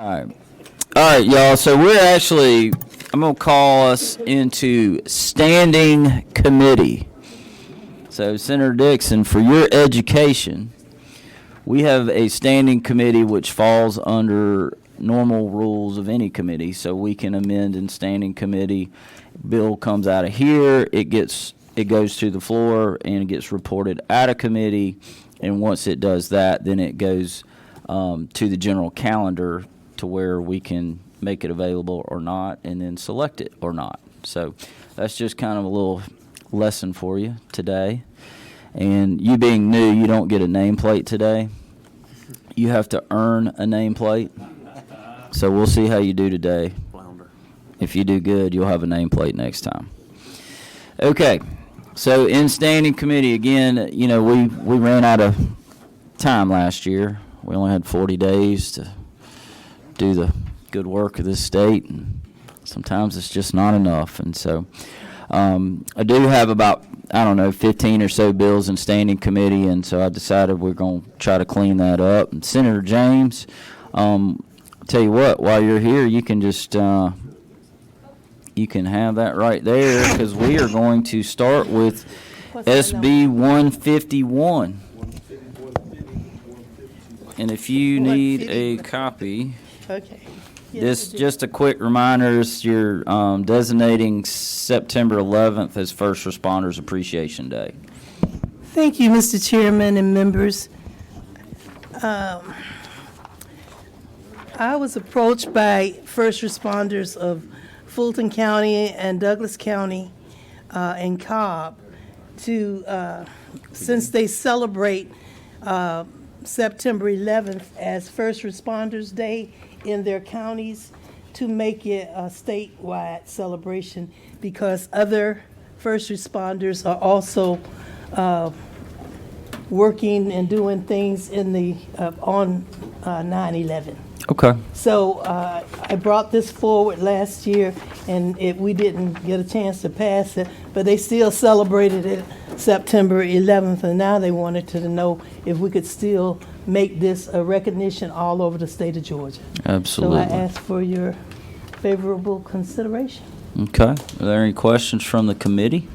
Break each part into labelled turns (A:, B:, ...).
A: All right, y'all. So I'm going to call us into standing committee. So, Senator Dixon, for your education, we have a standing committee which falls under normal rules of any committee. So we can amend in standing committee. Bill comes out of here, it goes to the floor and it gets reported out of committee. And once it does that, then it goes to the general calendar to where we can make it available or not, and then select it or not. So that's just kind of a little lesson for you today. And you being new, you don't get a nameplate today. You have to earn a nameplate. So we'll see how you do today. If you do good, you'll have a nameplate next time. Okay. So in standing committee, again, we ran out of time last year. We only had 40 days to do the good work of this state, and sometimes it's just not enough. And so I do have about, 15 or so bills in standing committee, and so I decided we're going to try to clean that up. And Senator James, I'll tell you what, while you're here, you can just you can have that right there, because we are going to start with SB 151. And if you need a copy,
B: Okay.
A: this just a quick reminder, you're designating September 11th as First Responders Appreciation Day.
B: Thank you, Mr. Chairman and members. I was approached by first responders of Fulton County and Douglas County and Cobb to, since they celebrate September 11th as First Responders Day in their counties, to make it a statewide celebration, because other first responders are also working and doing things in the on 9/11.
A: Okay.
B: So I brought this forward last year, and we didn't get a chance to pass it, but they still celebrated it September 11th, and now they wanted to know if we could still make this a recognition all over the state of Georgia.
A: Absolutely.
B: So I ask for your favorable consideration.
A: Okay. Are there any questions from the committee?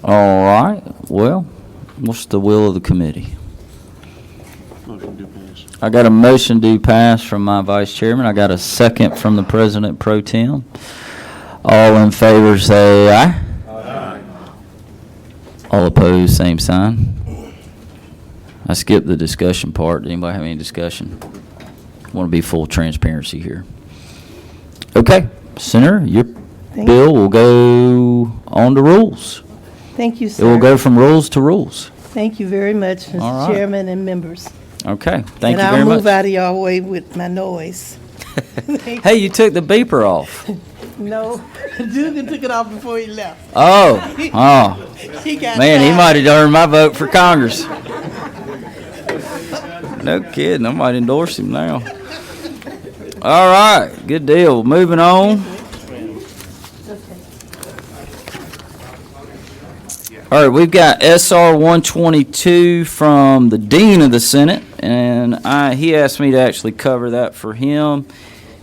A: All right. Well, what's the will of the committee?
C: Motion to pass.
A: I got a motion to pass from my vice chairman. I got a second from the president pro tem. All in favor say aye.
C: Aye.
A: All opposed, same sign. I skipped the discussion part. Did anybody have any discussion? Want to be full transparency here. Okay, Senator, your
B: Thank
A: bill will go on to rules.
B: Thank you,
A: It will
B: sir.
A: go from rules to rules.
B: Thank you very much,
A: All
B: Mr.
A: right.
B: Chairman and members.
A: Okay, thank you
B: And
A: very
B: I'll move
A: much.
B: out of y'all way with my noise.
A: Hey, you took the beeper off.
B: No, Dugan took it off before he left.
A: Oh,
B: He got
A: man, he
B: tired.
A: might have earned my vote for Congress. No kidding, I might endorse him now. All right, good deal. Moving on. All right, we've got SR 122 from the Dean of the Senate, and he asked me to actually cover that for him.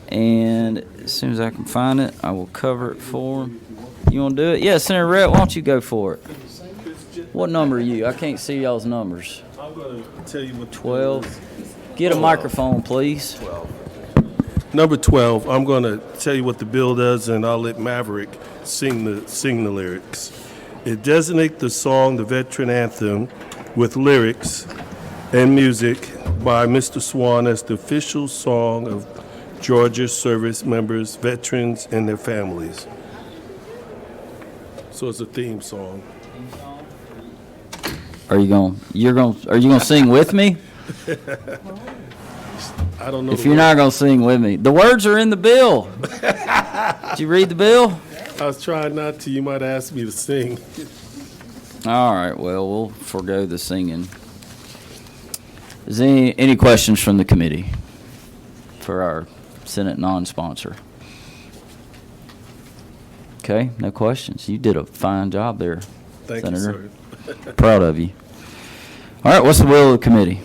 A: And as soon as I can find it, I will cover it for him. You want to do it? Yeah, Senator Rhett, why don't you go for it? What number are you? I can't see y'all's numbers.
C: I'm going to tell you what.
A: 12. Get a microphone, please.
C: Number 12, I'm going to tell you what the bill does, and I'll let Maverick sing the lyrics. It designates the song, the Veteran Anthem, with lyrics and music by Mr. Swan as the official song of Georgia service members, veterans, and their families. So it's a theme song.
A: Are you going to sing with me?
C: I don't know.
A: If you're not going to sing with me, the words are in the bill. Did you read the bill?
C: I was trying not to. You might ask me to sing.
A: All right, well, we'll forego the singing. Is there any questions from the committee for our Senate non-sponsor? Okay, no questions. You did a fine job there,
C: Thank
A: Senator.
C: you, sir.
A: Proud of you. All right, what's the will of the committee?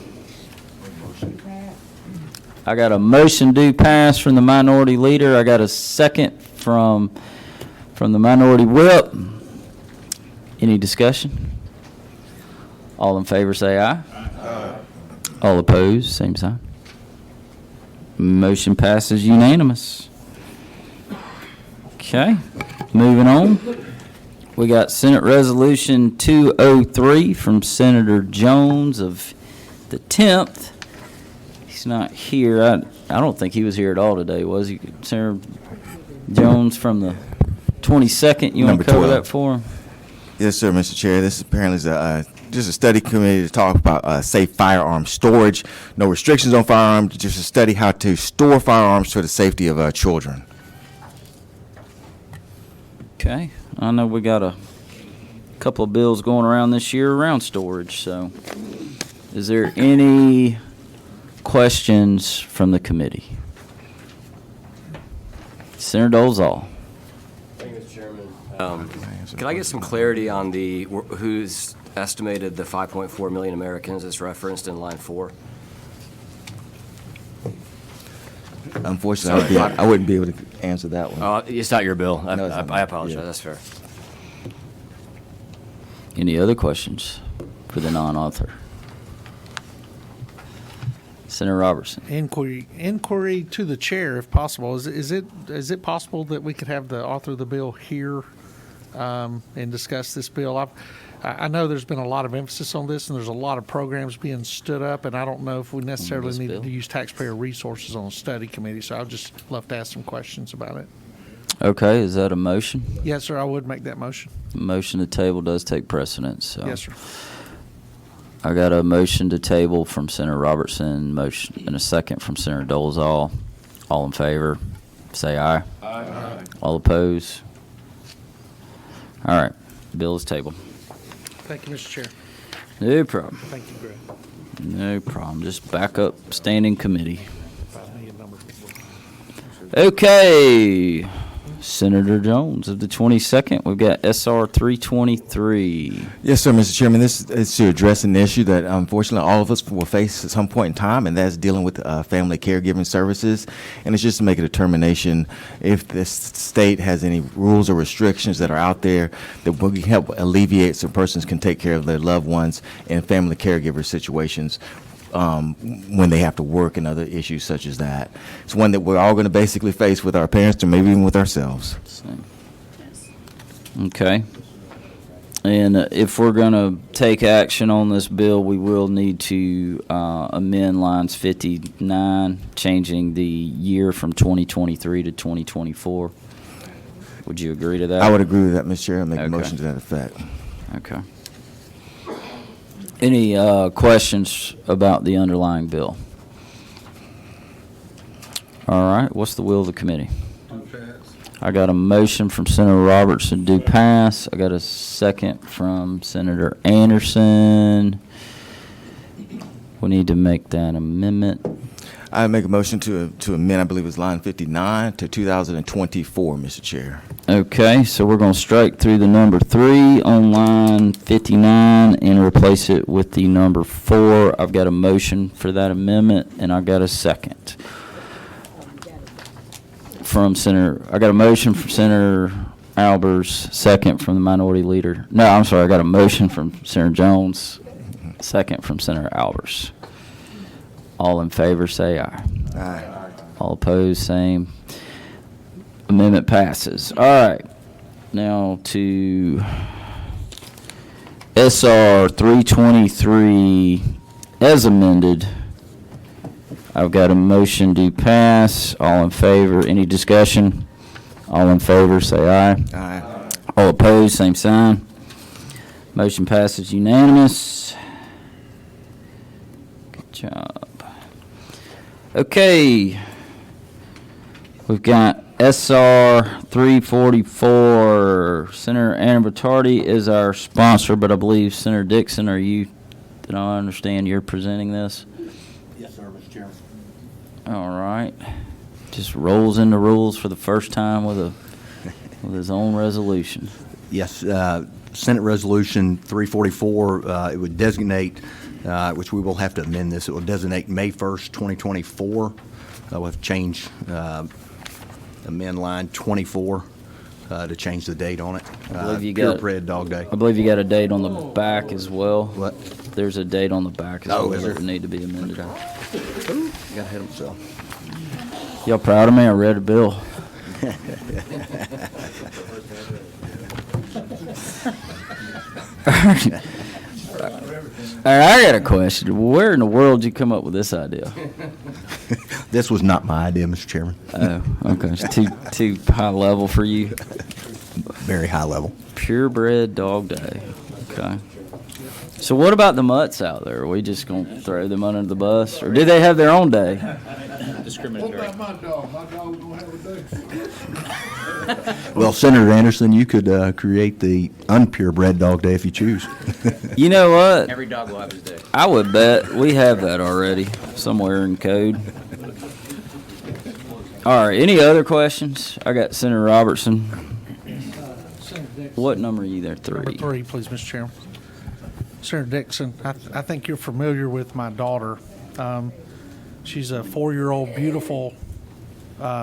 A: I got a motion do pass from the minority leader. I got a second from the minority whip. Any discussion? All in favor say aye. Aye. All opposed, same sign. Motion passes unanimous. Okay, moving on. We got Senate Resolution 203 from Senator Jones of the 10th. He's not here. I don't think he was here at all today, was he? Senator Jones from the 22nd. You want to cover
D: 12.
A: that for him?
D: Yes, sir, Mr. Chair. This apparently is just a study committee to talk about safe firearm storage. No restrictions on firearms, just a study how to store firearms for the safety of children.
A: Okay, I know we got a couple of bills going around this year around storage, so is there any questions from the committee? Senator Dolezal.
E: Thank you, Mr. Chairman. Can I get some clarity on who's estimated the 5.4 million Americans that's referenced in line 4?
D: Unfortunately, I wouldn't be able to answer that one.
E: It's not your bill.
D: No, it's not.
E: I apologize.
D: Yeah.
E: That's fair.
A: Any other questions for the non-author? Senator Robertson.
F: Inquiry to the chair, if possible. Is it possible that we could have the author of the bill here and discuss this bill? I know there's been a lot of emphasis on this, and there's a lot of programs being stood up, and I don't know if we necessarily
A: this
F: need
A: bill?
F: to use taxpayer resources on a study committee, so I'd just love to ask some questions about it.
A: Okay, is that a motion?
F: Yes, sir, I would make that motion.
A: Motion to table does take precedence, so.
F: Yes, sir.
A: I got a motion to table from Senator Robertson, motion, and a second from Senator Dolezal. All in favor, say aye. Aye. All opposed? All right, bill is tabled.
F: Thank you, Mr. Chair.
A: No problem.
F: Thank you, Greg.
A: No problem. Just back up standing committee.
F: 5 million number.
A: Okay, Senator Jones of the 22nd. We've got SR 323.
D: Yes, sir, Mr. Chairman. This is to address an issue that unfortunately all of us will face at some point in time, and that's dealing with family caregiving services. And it's just to make a determination if this state has any rules or restrictions that are out there that will help alleviate so persons can take care of their loved ones in family caregiver situations when they have to work and other issues such as that. It's one that we're all going to basically face with our parents or maybe even with ourselves.
A: Okay. And if we're going to take action on this bill, we will need to amend lines 59, changing the year from 2023 to 2024. Would you agree to that?
D: I would agree with that, Mr. Chair, and make
A: Okay.
D: a motion to that effect.
A: Okay. Any questions about the underlying bill? All right, what's the will of the committee? I got a motion from Senator Robertson to pass. I got a second from Senator Anderson. We need to make that amendment.
D: I make a motion to amend, I believe it's line 59 to 2024, Mr. Chair.
A: Okay, so we're going to strike through the number 3 on line 59 and replace it with the number 4. I've got a motion for that amendment, and I got a second from Senator. I got a motion from Senator Albers, second from the minority leader. No, I'm sorry. I got a motion from Senator Jones, second from Senator Albers. All in favor, say aye.
D: Aye.
A: All opposed, same. Amendment passes. All right. Now to SR 323 as amended. I've got a motion to pass. All in favor. Any discussion? All in favor, say aye.
D: Aye.
A: All opposed, same sign. Motion passes unanimous. Good job. Okay. We've got SR 344. Senator Anna Bertardi is our sponsor, but I believe Senator Dixon, did I understand you're presenting this?
G: Yes, sir, Mr. Chairman.
A: All right. Just rolls in the rules for the first time with his own resolution.
G: Yes, Senate Resolution 344, it would designate which we will have to amend this. It will designate May 1st, 2024. We'll have to change, amend line 24 to change the date on it.
A: believe you got-
G: Purebred Dog Day.
A: I believe you got a date on the back as well.
G: What?
A: There's a date on the back as
G: Oh,
A: well
G: is there?
A: that would need to be amended.
G: Got ahead of himself.
A: Y'all proud of me? I read a bill. All right, I got a question. Where in the world did you come up with this idea?
G: This was not my idea, Mr. Chairman.
A: Oh, okay. It's too high level for you.
G: Very high level.
A: Purebred Dog Day. Okay. So what about the mutts out there? Are we just gonna throw them under the bus, or do they have their own day?
G: Well, Senator Anderson, you could create the unpurebred Dog Day if you choose.
A: You know what?
E: Every dog will have his day.
A: I would bet we have that already somewhere in code. All right. Any other questions? I got Senator Robertson. What number are you there?
F: Number
A: 3.
F: 3, please, Mr. Chairman. Senator Dixon, I think you're familiar with my daughter. She's a 4-year-old, beautiful,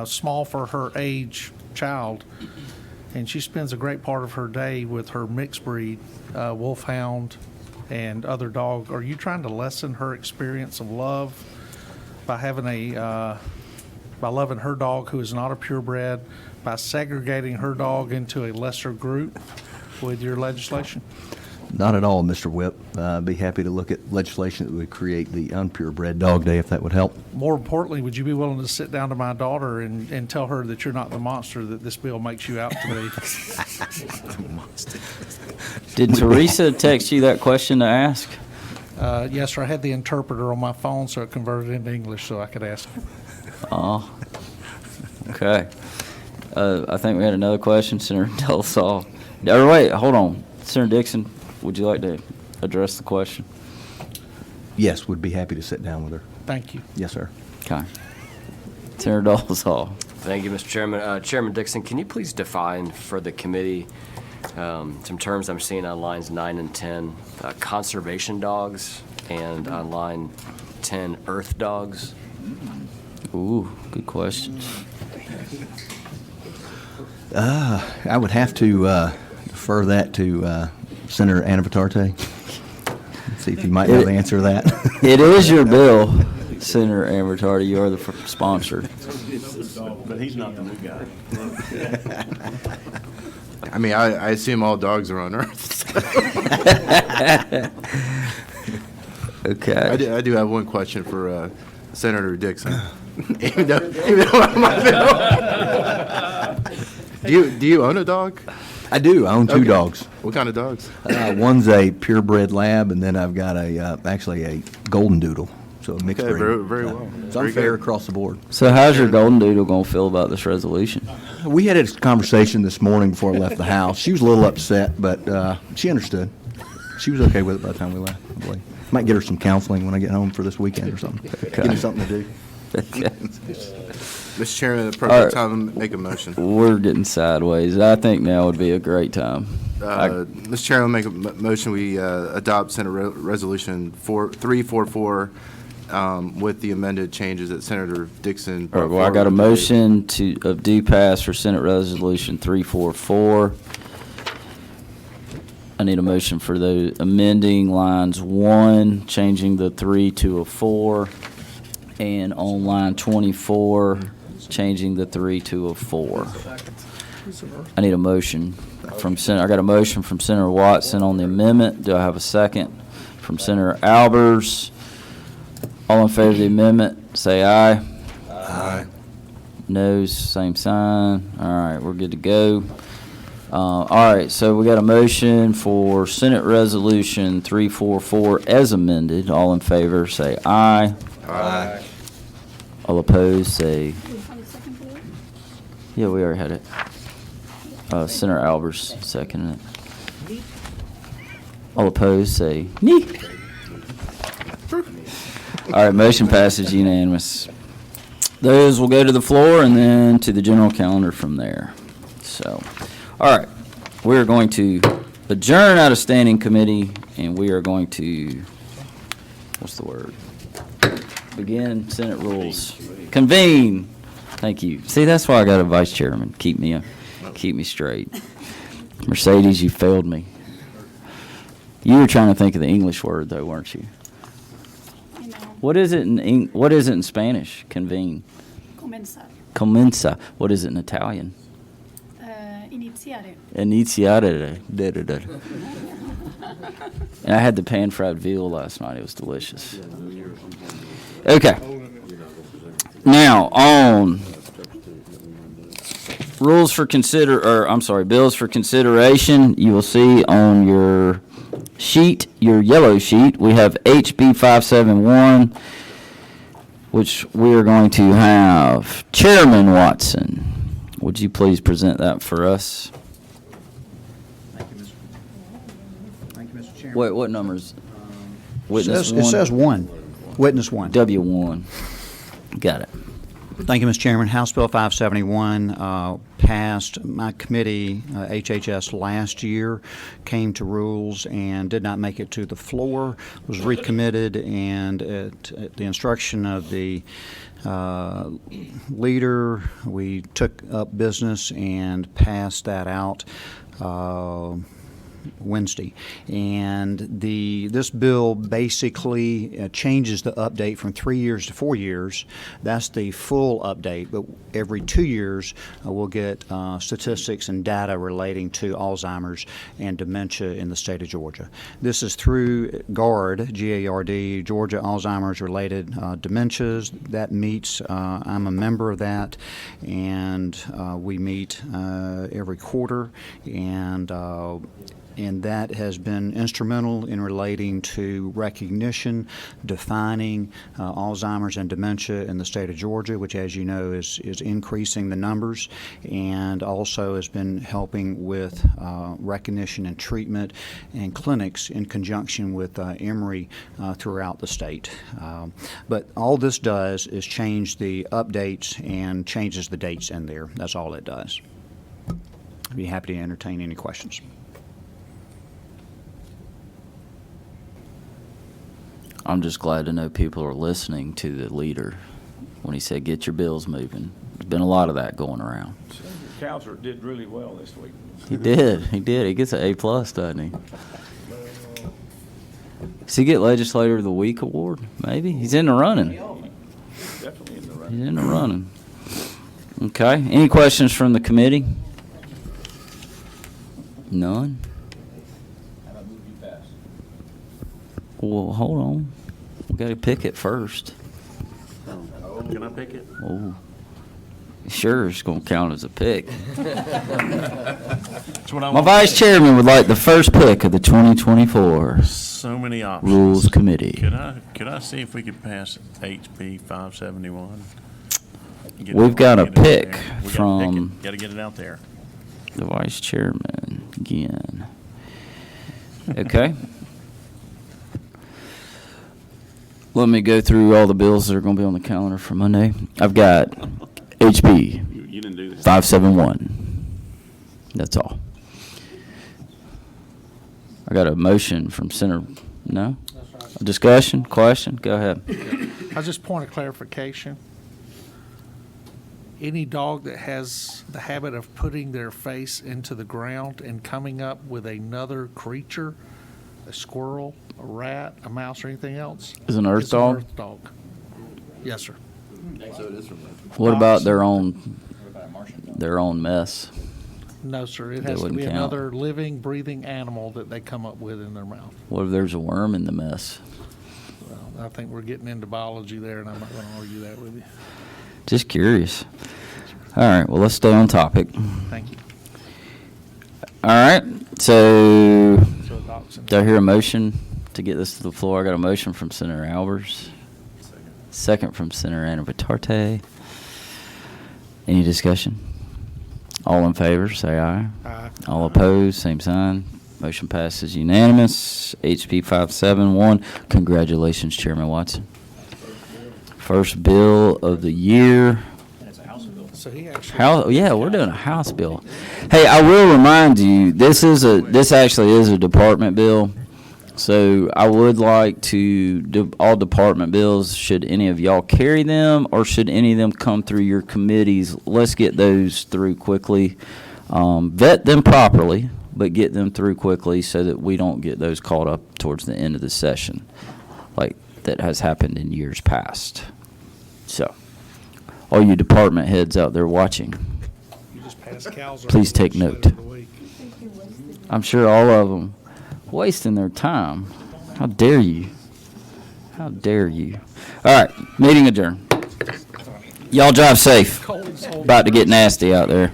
F: small for her age child, and she spends a great part of her day with her mixed breed wolfhound and other dog. Are you trying to lessen her experience of love by having by loving her dog who is not a purebred, by segregating her dog into a lesser group with your legislation?
G: Not at all, Mr. Whip. I'd be happy to look at legislation that would create the unpurebred Dog Day if that would help.
F: More importantly, would you be willing to sit down to my daughter and tell her that you're not the monster that this bill makes you out to be?
A: Did Teresa text you that question to ask?
F: Yes, sir. I had the interpreter on my phone, so it converted into English so I could ask.
A: Oh. Okay. I think we had another question, Senator Del Sol. Or wait, hold on. Senator Dixon, would you like to address the question?
G: Yes, would be happy to sit down with her.
F: Thank you.
G: Yes, sir.
A: Okay. Senator Del Sol.
E: Thank you, Mr. Chairman. Chairman Dixon, can you please define for the committee some terms I'm seeing on lines 9 and 10, conservation dogs, and on line 10, earth dogs?
A: Ooh, good questions.
G: I would have to defer that to Senator Anavitarte. See if you might know the answer to that.
A: It is your bill, Senator Ambertardy. You are the sponsor.
H: But he's not the new guy. I mean, I assume all dogs are on Earth.
A: Okay.
H: I do have one question for Senator Dixon. even though I'm not do you own a dog?
G: I do. I own two
H: Okay.
G: dogs.
H: What kind of dogs?
G: One's a purebred lab, and then I've got actually a golden doodle, so a mixed
H: Okay,
G: breed.
H: very well.
G: So I'm
H: Very
G: fair
H: good.
G: across the board.
A: So how's your golden doodle going to feel about this resolution?
G: We had a conversation this morning before I left the house. She was a little upset, but she understood. She was okay with it by the time we left, I believe. Might get her some counseling when I get home for this weekend or something. Give me something to do.
H: Mr. Chairman, the
A: All
H: appropriate
A: right.
H: time to make a motion.
A: We're getting sideways. I think now would be a great time.
H: Mr. Chairman, make a motion, we adopt Senate Resolution 344 with the amended changes that Senator Dixon
A: All
H: brought
A: right, well, I got a
H: forward today.
A: motion of due pass for Senate Resolution 344. I need a motion for the amending lines 1, changing the 3 to a 4, and on line 24, changing the 3 to a 4. I need a motion from Senator, I got a motion from Senator Watson on the amendment. Do I have a second? From Senator Albers. All in favor of the amendment, say aye.
H: Aye.
A: Noes, same sign. All right, we're good to go. All right, so we got a motion for Senate Resolution 344 as amended. All in favor, say aye.
H: Aye.
A: All opposed, say. Yeah, we already had it. Senator Albers seconded it. All opposed, say nee. All right, motion passes unanimous. Those will go to the floor and then to the general calendar from there. So, all right, we're going to adjourn out of standing committee, and we are going to what's the word? Begin Senate rules. Convene. Thank you. See, that's why I got a vice chairman. Keep me straight. Mercedes, you failed me. You were trying to think of the English word, though, weren't you?
I: You know,
A: What is it in what is it in Spanish? Convene.
I: comenzar,
A: Comenza. What is it in Italian?
I: iniziare.
A: Iniziare. Da-da-da. And I had the pan-fried veal last night. It was delicious. Okay. Now, on bills for consideration, you will see on your sheet, your yellow sheet, we have HB 571, which we are going to have Chairman Watson. Would you please present that for us?
J: Thank you, Mr. Chairman.
A: Wait, what numbers? Witness
J: It says
A: one?
J: one. Witness one.
A: W1. Got it.
J: Thank you, Mr. Chairman. House Bill 571 passed my committee, HHS, last year, came to rules and did not make it to the floor, was recommitted, and at the instruction of the leader, we took up business and passed that out Wednesday. And this bill basically changes the update from 3 years to 4 years. That's the full update, but every 2 years we'll get statistics and data relating to Alzheimer's and dementia in the state of Georgia. This is through GARD, G-A-R-D, Georgia Alzheimer's Related Dementias. That meets, I'm a member of that, and we meet every quarter, and that has been instrumental in relating to recognition, defining Alzheimer's and dementia in the state of Georgia, which, as you know, is increasing the numbers, and also has been helping with recognition and treatment and clinics in conjunction with Emory throughout the state. But all this does is change the updates and changes the dates in there. That's all it does. I'd be happy to entertain any questions.
A: I'm just glad to know people are listening to the leader when he said, get your bills moving. There's been a lot of that going around.
K: Counselor did really well this week.
A: He did. He gets an A+, doesn't he? Does he get Legislator of the Week award? Maybe. He's in the running.
K: Definitely in the running.
A: He's in the running. Okay. Any questions from the committee? None? Well, hold on. We got to pick it first.
K: Can I pick it?
A: Oh, sure, it's going to count as a pick.
K: That's what I
A: My
K: want.
A: vice chairman would like the first pick of the 2024
K: So many options.
A: Rules Committee.
K: Could I see if we could pass HB 571?
A: We've got a pick from
K: Got to get it out there.
A: the vice chairman again. Okay. Let me go through all the bills that are going to be on the calendar for Monday. I've got HB
K: You didn't do this.
A: 571. That's all. I got a motion from Senator. No? A discussion? Question? Go ahead.
F: I just point of clarification. Any dog that has the habit of putting their face into the ground and coming up with another creature, a squirrel, a rat, a mouse, or anything else,
A: Is an earth
F: is
A: dog?
F: an earth dog. Yes, sir.
A: What about their own mess?
F: No, sir. It
A: That
F: has to
A: wouldn't
F: be
A: count.
F: another living, breathing animal that they come up with in their mouth.
A: What if there's a worm in the mess?
F: Well, I think we're getting into biology there, and I'm not going to argue that with you.
A: Just curious. All right, well, let's stay on topic.
F: Thank you.
A: All right, so
F: So dachshund.
A: do I hear a motion to get this to the floor? I got a motion from Senator Albers. Second from Senator Anna Vitarte. Any discussion? All in favor, say aye.
F: Aye.
A: All opposed, same sign. Motion passes unanimous. HB 571. Congratulations, Chairman Watson. First bill of the year.
F: So he actually.
A: Yeah, we're doing a House bill. Hey, I will remind you, this actually is a department bill. So I would like to do all department bills, should any of y'all carry them, or should any of them come through your committees? Let's get those through quickly. Vet them properly, but get them through quickly so that we don't get those caught up towards the end of the session, like that has happened in years past. So, all you department heads out there watching, please take note. I'm sure all of them wasting their time. How dare you? How dare you? All right, meeting adjourned. Y'all drive safe. About to get nasty out there.